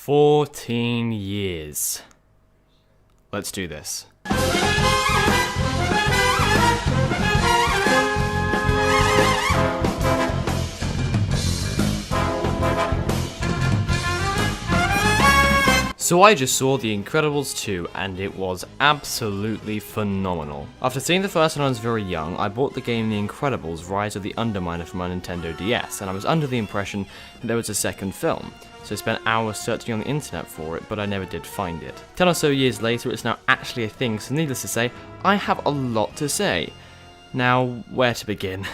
14 years. Let's do this. So I just saw The Incredibles 2 and it was absolutely phenomenal. After seeing the first when I was very young, I bought the game The Incredibles Rise of the Underminer for my Nintendo DS, and I was under the impression that there was a second film, so I spent hours searching on the internet for it, but I never did find it. 10 or so years later, it's now actually a thing, so needless to say, I have a lot to say. Now, where to begin?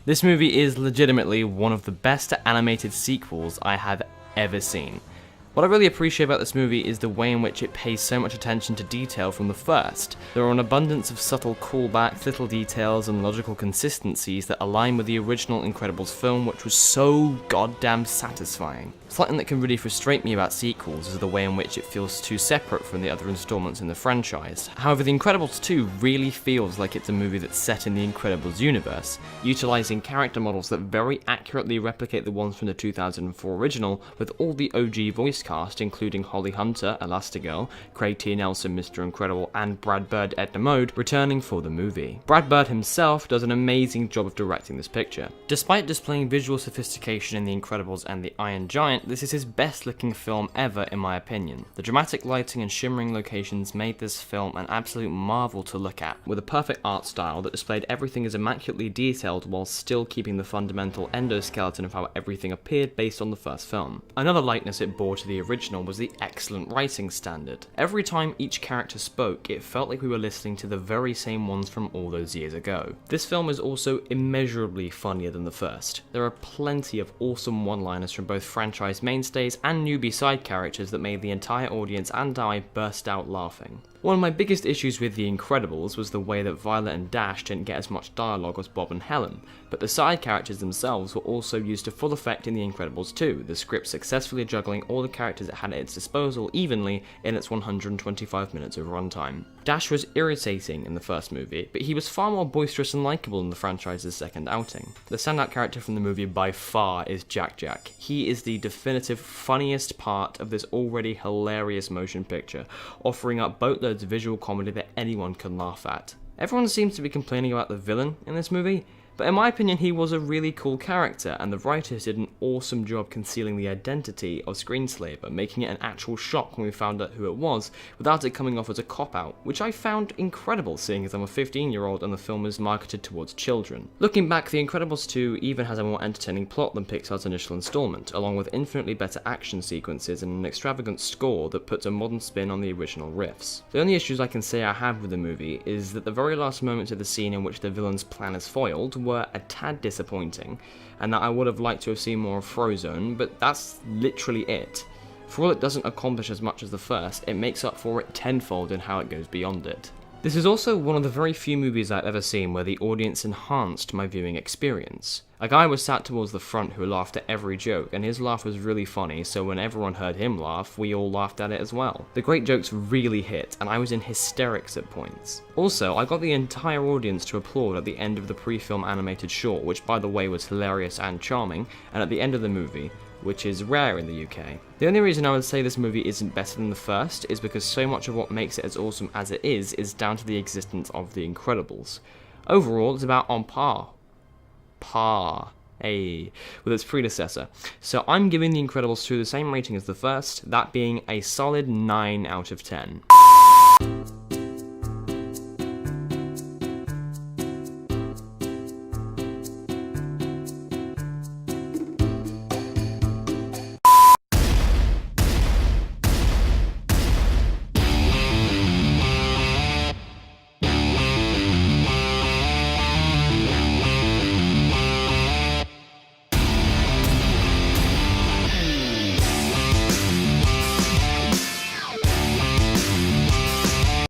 This movie is legitimately one of the best animated sequels I have ever seen. What I really appreciate about this movie is the way in which it pays so much attention to detail from the first. There are an abundance of subtle callbacks, little details, and logical consistencies that align with the original Incredibles film, which was so goddamn satisfying. Something that can really frustrate me about sequels is the way in which it feels too separate from the other installments in the franchise. However, The Incredibles 2 really feels like it's a movie that's set in the Incredibles universe, utilising character models that very accurately replicate the ones from the 2004 original, with all the OG voice cast including Holly Hunter, Elastigirl, Craig T. Nelson, Mr. Incredible, and Brad Bird, Edna Mode, returning for the movie. Brad Bird himself does an amazing job of directing this picture. Despite displaying visual sophistication in The Incredibles and The Iron Giant, this is his best looking film ever in my opinion. The dramatic lighting and shimmering locations made this film an absolute marvel to look at, with a perfect art style that displayed everything as immaculately detailed while still keeping the fundamental endoskeleton of how everything appeared based on the first film. Another likeness it bore to the original was the excellent writing standard. Every time each character spoke, it felt like we were listening to the very same ones from all those years ago. This film is also immeasurably funnier than the first. There are plenty of awesome one-liners from both franchise mainstays and newbie side characters that made the entire audience and I burst out laughing. One of my biggest issues with The Incredibles was the way that Violet and Dash didn't get as much dialogue as Bob and Helen, but the side characters themselves were also used to full effect in The Incredibles 2, the script successfully juggling all the characters it had at its disposal evenly in its 125 minutes of runtime. Dash was irritating in the first movie, but he was far more boisterous and likeable in the franchise's second outing. The standout character from the movie by far is Jack Jack. He is the definitive funniest part of this already hilarious motion picture, offering up boatloads of visual comedy that anyone can laugh at. Everyone seems to be complaining about the villain in this movie, but in my opinion he was a really cool character, and the writers did an awesome job concealing the identity of Screenslaver, making it an actual shock when we found out who it was, without it coming off as a cop-out, which I found incredible seeing as I'm a 15-year-old and the film is marketed towards children. Looking back, The Incredibles 2 even has a more entertaining plot than Pixar's initial installment, along with infinitely better action sequences and an extravagant score that puts a modern spin on the original riffs. The only issues I can say I have with the movie is that the very last moments of the scene in which the villain's plan is foiled were a tad disappointing, and that I would have liked to have seen more of Frozone, but that's literally it. For all it doesn't accomplish as much as the first, it makes up for it tenfold in how it goes beyond it. This is also one of the very few movies I've ever seen where the audience enhanced my viewing experience. A guy was sat towards the front who laughed at every joke, and his laugh was really funny, so when everyone heard him laugh, we all laughed at it as well. The great jokes really hit, and I was in hysterics at points. Also, I got the entire audience to applaud at the end of the pre-film animated short, which by the way was hilarious and charming, and at the end of the movie, which is rare in the UK. The only reason I would say this movie isn't better than the first is because so much of what makes it as awesome as it is down to the existence of The Incredibles. Overall, it's about on par with its predecessor. So I'm giving The Incredibles 2 the same rating as the first, that being a solid 9 out of 10.